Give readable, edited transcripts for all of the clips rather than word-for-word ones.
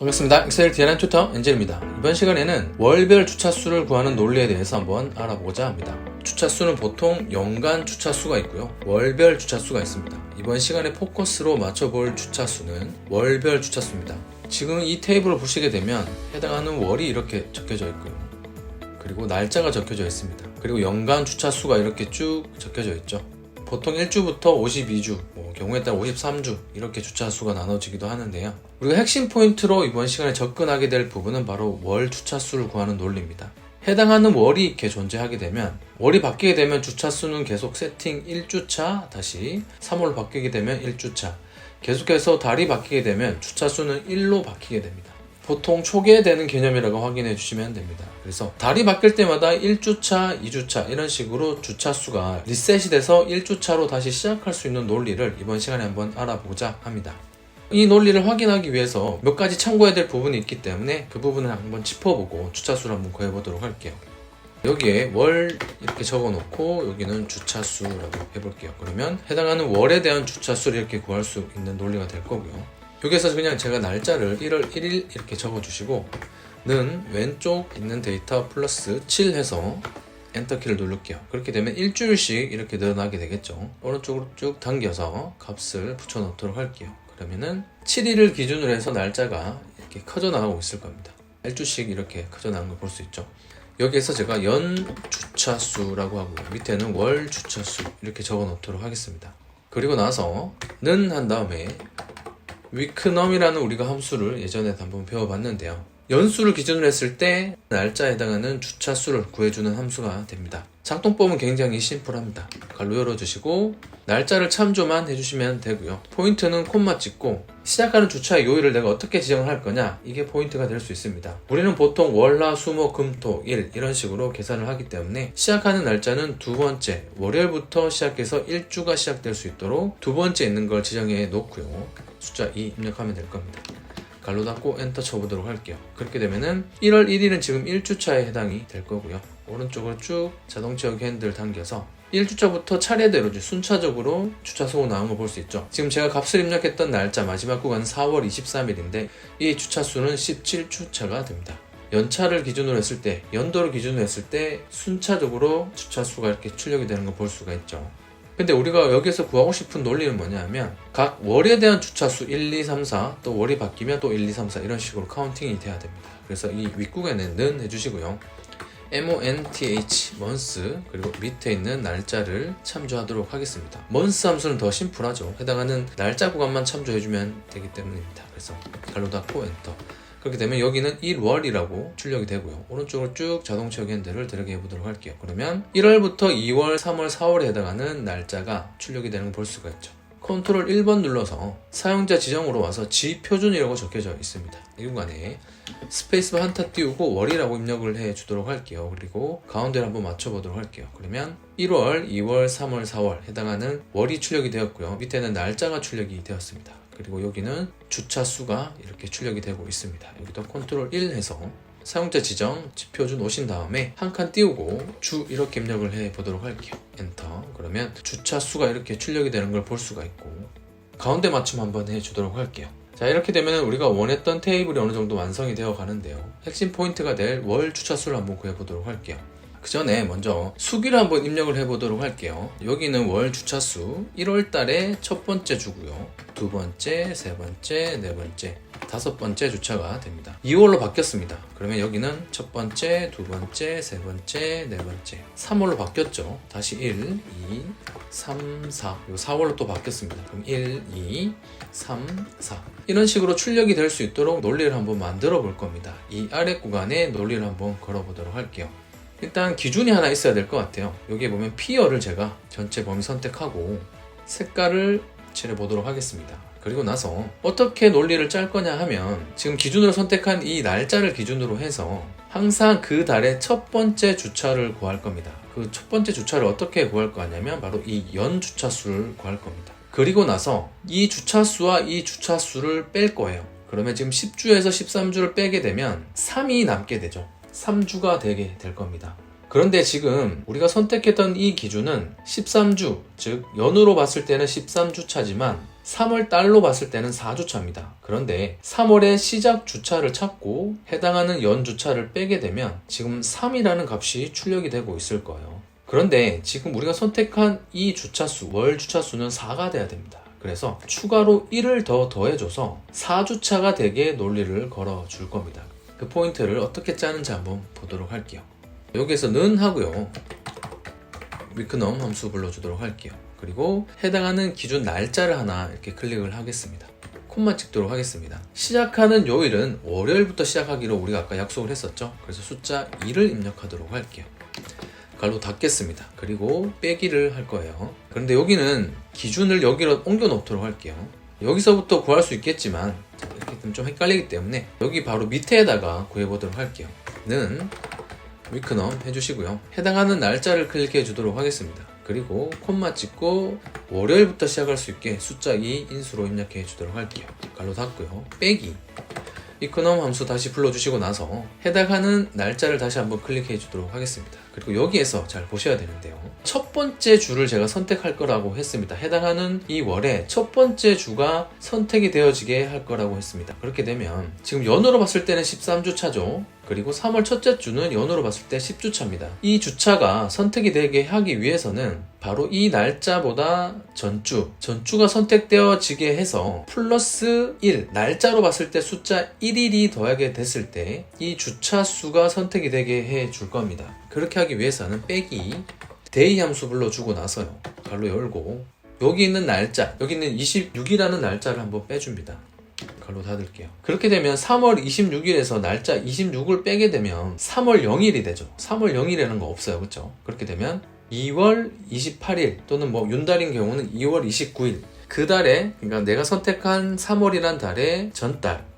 반갑습니다. 엑셀 DRM 튜터 엔젤입니다. 이번 시간에는 월별 주차수를 구하는 논리에 대해서 한번 알아보고자 합니다. 주차수는 보통 연간 주차수가 있고요, 월별 주차수가 있습니다. 이번 시간에 포커스로 맞춰볼 주차수는 월별 주차수입니다. 지금 이 테이블을 보시게 되면 해당하는 월이 이렇게 적혀져 있고요, 그리고 날짜가 적혀져 있습니다. 그리고 연간 주차수가 이렇게 쭉 적혀져 있죠. 보통 1주부터 52주, 경우에 따라 53주 이렇게 주차수가 나눠지기도 하는데요. 우리가 핵심 포인트로 이번 시간에 접근하게 될 부분은 바로 월 주차수를 구하는 논리입니다. 해당하는 월이 이렇게 존재하게 되면, 월이 바뀌게 되면 주차수는 계속 세팅 1주차, 다시 3월로 바뀌게 되면 1주차, 계속해서 달이 바뀌게 되면 주차수는 1로 바뀌게 됩니다. 보통 초기화되는 개념이라고 확인해 주시면 됩니다. 그래서 달이 바뀔 때마다 1주차, 2주차 이런 식으로 주차수가 리셋이 돼서 1주차로 다시 시작할 수 있는 논리를 이번 시간에 한번 알아보고자 합니다. 이 논리를 확인하기 위해서 몇 가지 참고해야 될 부분이 있기 때문에 그 부분을 한번 짚어보고 주차수를 한번 구해보도록 할게요. 여기에 월 이렇게 적어놓고 여기는 주차수라고 해볼게요. 그러면 해당하는 월에 대한 주차수를 이렇게 구할 수 있는 논리가 될 거고요. 여기에서 그냥 제가 날짜를 1월 1일 이렇게 적어주시고 는 왼쪽 있는 데이터 플러스 7 해서 엔터키를 누를게요. 그렇게 되면 일주일씩 이렇게 늘어나게 되겠죠. 오른쪽으로 쭉 당겨서 값을 붙여놓도록 할게요. 그러면은 7일을 기준으로 해서 날짜가 이렇게 커져 나가고 있을 겁니다. 1주씩 이렇게 커져 나가는 걸 볼 수 있죠. 여기에서 제가 연 주차수라고 하고 밑에는 월 주차수 이렇게 적어 놓도록 하겠습니다. 그리고 나서 는 한 다음에 위크넘이라는 우리가 함수를 예전에 한번 배워봤는데요. 연수를 기준으로 했을 때 날짜에 해당하는 주차수를 구해주는 함수가 됩니다. 작동법은 굉장히 심플합니다. 가로 열어주시고 날짜를 참조만 해주시면 되고요. 포인트는 콤마 찍고 시작하는 주차의 요일을 내가 어떻게 지정을 할 거냐, 이게 포인트가 될 수 있습니다. 우리는 보통 월, 화, 수, 목, 금, 토, 일 이런 식으로 계산을 하기 때문에 시작하는 날짜는 두 번째 월요일부터 시작해서 1주가 시작될 수 있도록 두 번째 있는 걸 지정해 놓고요, 숫자 2 입력하면 될 겁니다. 가로 닫고 엔터 쳐보도록 할게요. 그렇게 되면은 1월 1일은 지금 1주차에 해당이 될 거고요. 오른쪽으로 쭉 자동 채우기 핸들 당겨서 1주차부터 차례대로 순차적으로 주차수가 나온 걸 볼 수 있죠. 지금 제가 값을 입력했던 날짜 마지막 구간은 4월 23일인데 이 주차수는 17주차가 됩니다. 연차를 기준으로 했을 때, 연도를 기준으로 했을 때 순차적으로 주차수가 이렇게 출력이 되는 걸 볼 수가 있죠. 근데 우리가 여기서 구하고 싶은 논리는 뭐냐면 각 월에 대한 주차수 1, 2, 3, 4, 또 월이 바뀌면 또 1, 2, 3, 4 이런 식으로 카운팅이 돼야 됩니다. 그래서 이 윗구간에는 는 해주시고요. month, month, 그리고 밑에 있는 날짜를 참조하도록 하겠습니다. month 함수는 더 심플하죠. 해당하는 날짜 구간만 참조해주면 되기 때문입니다. 그래서 가로 닫고 엔터. 그렇게 되면 여기는 1월이라고 출력이 되고요. 오른쪽으로 쭉 자동 채우기 핸들을 들어가 보도록 할게요. 그러면 1월부터 2월, 3월, 4월에 해당하는 날짜가 출력이 되는 걸 볼 수가 있죠. 컨트롤 1번 눌러서 사용자 지정으로 와서 지표준이라고 적혀져 있습니다. 이 구간에 스페이스바 한타 띄우고 월이라고 입력을 해 주도록 할게요. 그리고 가운데를 한번 맞춰보도록 할게요. 그러면 1월, 2월, 3월, 4월 해당하는 월이 출력이 되었고요. 밑에는 날짜가 출력이 되었습니다. 그리고 여기는 주차수가 이렇게 출력이 되고 있습니다. 여기도 컨트롤 1 해서 사용자 지정, 지표준 오신 다음에 한 칸 띄우고 주 이렇게 입력을 해 보도록 할게요. 엔터. 그러면 주차수가 이렇게 출력이 되는 걸 볼 수가 있고 가운데 맞춤 한번 해 주도록 할게요. 자, 이렇게 되면 우리가 원했던 테이블이 어느 정도 완성이 되어 가는데요. 핵심 포인트가 될 월 주차수를 한번 구해 보도록 할게요. 그 전에 먼저 수기를 한번 입력을 해보도록 할게요. 여기는 월 주차수 1월 달에 첫 번째 주고요. 두 번째, 세 번째, 네 번째, 다섯 번째 주차가 됩니다. 2월로 바뀌었습니다. 그러면 여기는 첫 번째, 두 번째, 세 번째, 네 번째, 3월로 바뀌었죠. 다시 1, 2, 3, 4, 그리고 4월로 또 바뀌었습니다. 그럼 1, 2, 3, 4 이런 식으로 출력이 될 수 있도록 논리를 한번 만들어 볼 겁니다. 이 아래 구간에 논리를 한번 걸어 보도록 할게요. 일단 기준이 하나 있어야 될 것 같아요. 여기에 보면 피어를 제가 전체 범위 선택하고 색깔을 칠해 보도록 하겠습니다. 그리고 나서 어떻게 논리를 짤 거냐 하면 지금 기준으로 선택한 이 날짜를 기준으로 해서 항상 그 달의 첫 번째 주차를 구할 겁니다. 그 첫 번째 주차를 어떻게 구할 거냐면 바로 이 연 주차수를 구할 겁니다. 그리고 나서 이 주차수와 이 주차수를 뺄 거예요. 그러면 지금 10주에서 13주를 빼게 되면 3이 남게 되죠. 3주가 되게 될 겁니다. 그런데 지금 우리가 선택했던 이 기준은 13주, 즉 연으로 봤을 때는 13주 차지만 3월 달로 봤을 때는 4주차입니다. 그런데 3월의 시작 주차를 찾고 해당하는 연 주차를 빼게 되면 지금 3이라는 값이 출력이 되고 있을 거예요. 그런데 지금 우리가 선택한 이 주차수, 월 주차수는 4가 돼야 됩니다. 그래서 추가로 1을 더 더해줘서 4주차가 되게 논리를 걸어줄 겁니다. 그 포인트를 어떻게 짜는지 한번 보도록 할게요. 여기에서 는 하고요. 위크넘 함수 불러주도록 할게요. 그리고 해당하는 기준 날짜를 하나 이렇게 클릭을 하겠습니다. 콤마 찍도록 하겠습니다. 시작하는 요일은 월요일부터 시작하기로 우리가 아까 약속을 했었죠. 그래서 숫자 2를 입력하도록 할게요. 가로 닫겠습니다. 그리고 빼기를 할 거예요. 그런데 여기는 기준을 여기로 옮겨 놓도록 할게요. 여기서부터 구할 수 있겠지만 이렇게 좀 헷갈리기 때문에 여기 바로 밑에다가 구해보도록 할게요. 는 위크넘 해주시고요. 해당하는 날짜를 클릭해 주도록 하겠습니다. 그리고 콤마 찍고 월요일부터 시작할 수 있게 숫자 2 인수로 입력해 주도록 할게요. 가로 닫고요. 빼기 위크넘 함수 다시 불러주시고 나서 해당하는 날짜를 다시 한번 클릭해 주도록 하겠습니다. 그리고 여기에서 잘 보셔야 되는데요. 첫 번째 주를 제가 선택할 거라고 했습니다. 해당하는 이 월에 첫 번째 주가 선택이 되어지게 할 거라고 했습니다. 그렇게 되면 지금 연으로 봤을 때는 13주차죠. 그리고 3월 첫째 주는 연으로 봤을 때 10주차입니다. 이 주차가 선택이 되게 하기 위해서는 바로 이 날짜보다 전주가 선택되어지게 해서 플러스 1, 날짜로 봤을 때 숫자 1일이 더하게 됐을 때 이 주차 수가 선택이 되게 해 줄 겁니다. 그렇게 하기 위해서는 빼기 day 함수 불러주고 나서요. 가로 열고 여기 있는 날짜, 여기 있는 26이라는 날짜를 한번 빼줍니다. 가로 닫을게요. 그렇게 되면 3월 26일에서 날짜 26을 빼게 되면 3월 0일이 되죠. 3월 0일이라는 거 없어요. 그렇죠? 그렇게 되면 2월 28일 또는 뭐 윤달인 경우는 2월 29일 그 달에, 그러니까 내가 선택한 3월이란 달의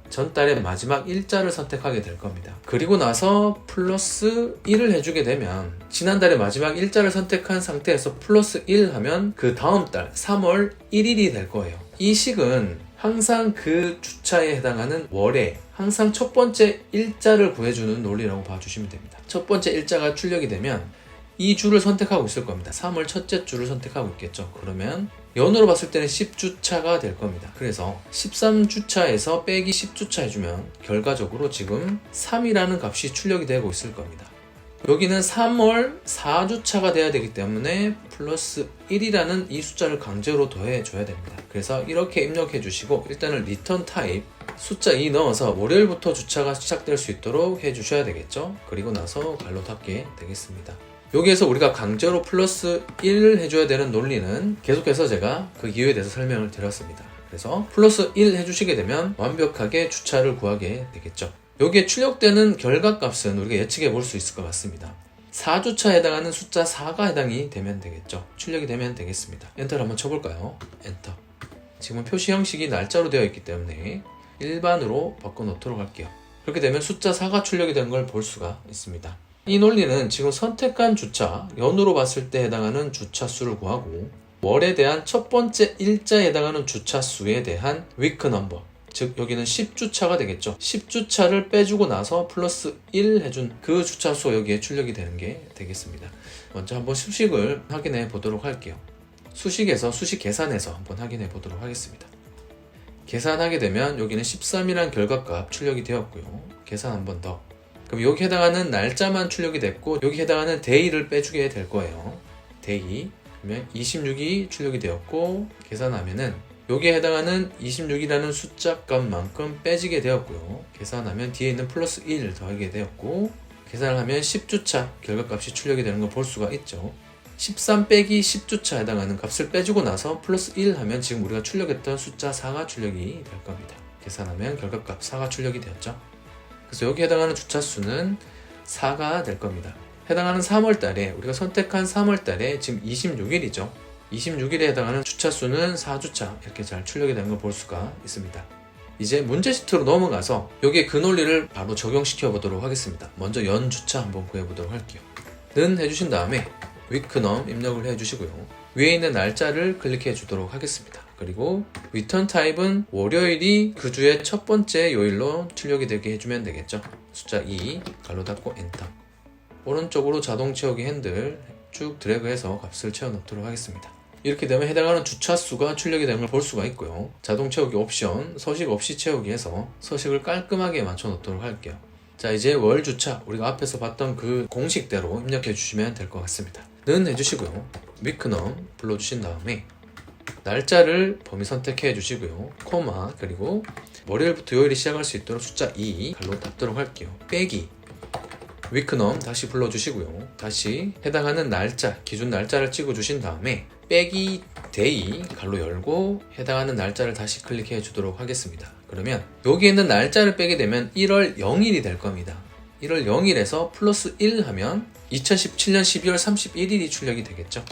전달의 마지막 일자를 선택하게 될 겁니다. 그리고 나서 플러스 1을 해주게 되면 지난달의 마지막 일자를 선택한 상태에서 플러스 1 하면 그 다음 달 3월 1일이 될 거예요. 이 식은 항상 그 주차에 해당하는 월에 항상 첫 번째 일자를 구해주는 논리라고 봐주시면 됩니다. 첫 번째 일자가 출력이 되면 이 주를 선택하고 있을 겁니다. 3월 첫째 주를 선택하고 있겠죠. 그러면 연으로 봤을 때는 10주차가 될 겁니다. 그래서 13주차에서 빼기 10주차 해주면 결과적으로 지금 3이라는 값이 출력이 되고 있을 겁니다. 여기는 3월 4주차가 돼야 되기 때문에 플러스 1이라는 이 숫자를 강제로 더해줘야 됩니다. 그래서 이렇게 입력해 주시고 일단은 리턴 타입 숫자 2 넣어서 월요일부터 주차가 시작될 수 있도록 해주셔야 되겠죠. 그리고 나서 갈로 닫게 되겠습니다. 여기에서 우리가 강제로 플러스 1을 해줘야 되는 논리는 계속해서 제가 그 이유에 대해서 설명을 드렸습니다. 그래서 플러스 1 해주시게 되면 완벽하게 주차를 구하게 되겠죠. 여기에 출력되는 결과값은 우리가 예측해 볼 수 있을 것 같습니다. 4주차에 해당하는 숫자 4가 해당이 되면 되겠죠. 출력이 되면 되겠습니다. 엔터를 한번 쳐볼까요? 엔터. 지금은 표시 형식이 날짜로 되어 있기 때문에 일반으로 바꿔놓도록 할게요. 그렇게 되면 숫자 4가 출력이 된 걸 볼 수가 있습니다. 이 논리는 지금 선택한 주차, 연으로 봤을 때 해당하는 주차 수를 구하고 월에 대한 첫 번째 일자에 해당하는 주차 수에 대한 위크 넘버, 즉 여기는 10주차가 되겠죠. 10주차를 빼주고 나서 플러스 1 해준 그 주차 수가 여기에 출력이 되는 게 되겠습니다. 먼저 한번 수식을 확인해 보도록 할게요. 수식에서 수식 계산해서 한번 확인해 보도록 하겠습니다. 계산하게 되면 여기는 13이라는 결과값 출력이 되었고요. 계산 한번 더. 그럼 여기 해당하는 날짜만 출력이 됐고 여기 해당하는 day를 빼주게 될 거예요. day 그러면 26이 출력이 되었고 계산하면은 여기에 해당하는 26이라는 숫자 값만큼 빼지게 되었고요. 계산하면 뒤에 있는 플러스 1 더하게 되었고 계산을 하면 10주차 결과값이 출력이 되는 걸 볼 수가 있죠. 13 빼기 10주차 해당하는 값을 빼주고 나서 플러스 1 하면 지금 우리가 출력했던 숫자 4가 출력이 될 겁니다. 계산하면 결과값 4가 출력이 되었죠. 그래서 여기 해당하는 주차 수는 4가 될 겁니다. 해당하는 3월 달에 우리가 선택한 3월 달에 지금 26일이죠. 26일에 해당하는 주차 수는 4주차 이렇게 잘 출력이 되는 걸 볼 수가 있습니다. 이제 문제 시트로 넘어가서 여기에 그 논리를 바로 적용시켜 보도록 하겠습니다. 먼저 연 주차 한번 구해 보도록 할게요. 는 해주신 다음에 위크넘 입력을 해주시고요. 위에 있는 날짜를 클릭해 주도록 하겠습니다. 그리고 리턴 타입은 월요일이 그 주의 첫 번째 요일로 출력이 되게 해주면 되겠죠. 숫자 2 가로 닫고 엔터. 오른쪽으로 자동 채우기 핸들 쭉 드래그해서 값을 채워 넣도록 하겠습니다. 이렇게 되면 해당하는 주차수가 출력이 되는 걸 볼 수가 있고요. 자동 채우기 옵션, 서식 없이 채우기 해서 서식을 깔끔하게 맞춰 놓도록 할게요. 자, 이제 월 주차 우리가 앞에서 봤던 그 공식대로 입력해 주시면 될 것 같습니다. 는 해주시고요. 위크넘 불러주신 다음에 날짜를 범위 선택해 주시고요. 코마 그리고 월요일부터 요일이 시작할 수 있도록 숫자 2 갈로 닫도록 할게요. 빼기 위크넘 다시 불러주시고요. 다시 해당하는 날짜, 기준 날짜를 찍어주신 다음에 빼기 데이 갈로 열고 해당하는 날짜를 다시 클릭해 주도록 하겠습니다. 그러면 여기 있는 날짜를 빼게 되면 1월 0일이 될 겁니다. 1월 0일에서 플러스 1 하면 2017년 12월 31일이 출력이 되겠죠.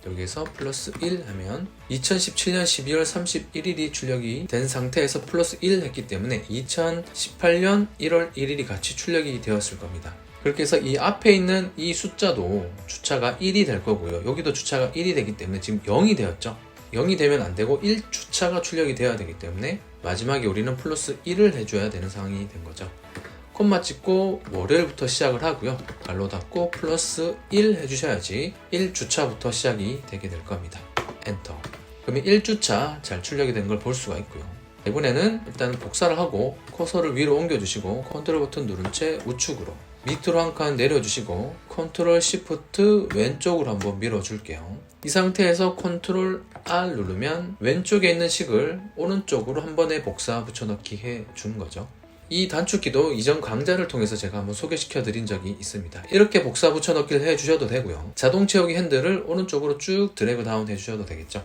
여기에서 플러스 1 하면 2017년 12월 31일이 출력이 된 상태에서 플러스 1 했기 때문에 2018년 1월 1일이 같이 출력이 되었을 겁니다. 그렇게 해서 이 앞에 있는 이 숫자도 주차가 1이 될 거고요. 여기도 주차가 1이 되기 때문에 지금 0이 되었죠. 0이 되면 안 되고 1주차가 출력이 되어야 되기 때문에 마지막에 우리는 플러스 1을 해줘야 되는 상황이 된 거죠. 콤마 찍고 월요일부터 시작을 하고요. 갈로 닫고 플러스 1 해주셔야지 1주차부터 시작이 되게 될 겁니다. 엔터. 그러면 1주차 잘 출력이 된 걸 볼 수가 있고요. 이번에는 일단 복사를 하고 커서를 위로 옮겨주시고 컨트롤 버튼 누른 채 우측으로 밑으로 한 칸 내려주시고 컨트롤 시프트 왼쪽으로 한번 밀어줄게요. 이 상태에서 컨트롤 R 누르면 왼쪽에 있는 식을 오른쪽으로 한 번에 복사 붙여넣기 해준 거죠. 이 단축키도 이전 강좌를 통해서 제가 한번 소개시켜 드린 적이 있습니다. 이렇게 복사 붙여넣기를 해주셔도 되고요. 자동 채우기 핸들을 오른쪽으로 쭉 드래그 다운 해주셔도 되겠죠.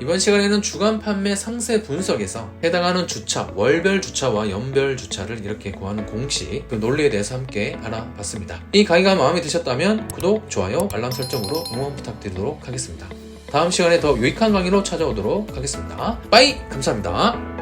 이번 시간에는 주간 판매 상세 분석에서 해당하는 주차, 월별 주차와 연별 주차를 이렇게 구하는 공식, 그 논리에 대해서 함께 알아봤습니다. 이 강의가 마음에 드셨다면 구독, 좋아요, 알람 설정으로 응원 부탁드리도록 하겠습니다. 다음 시간에 더 유익한 강의로 찾아오도록 하겠습니다. 빠이! 감사합니다.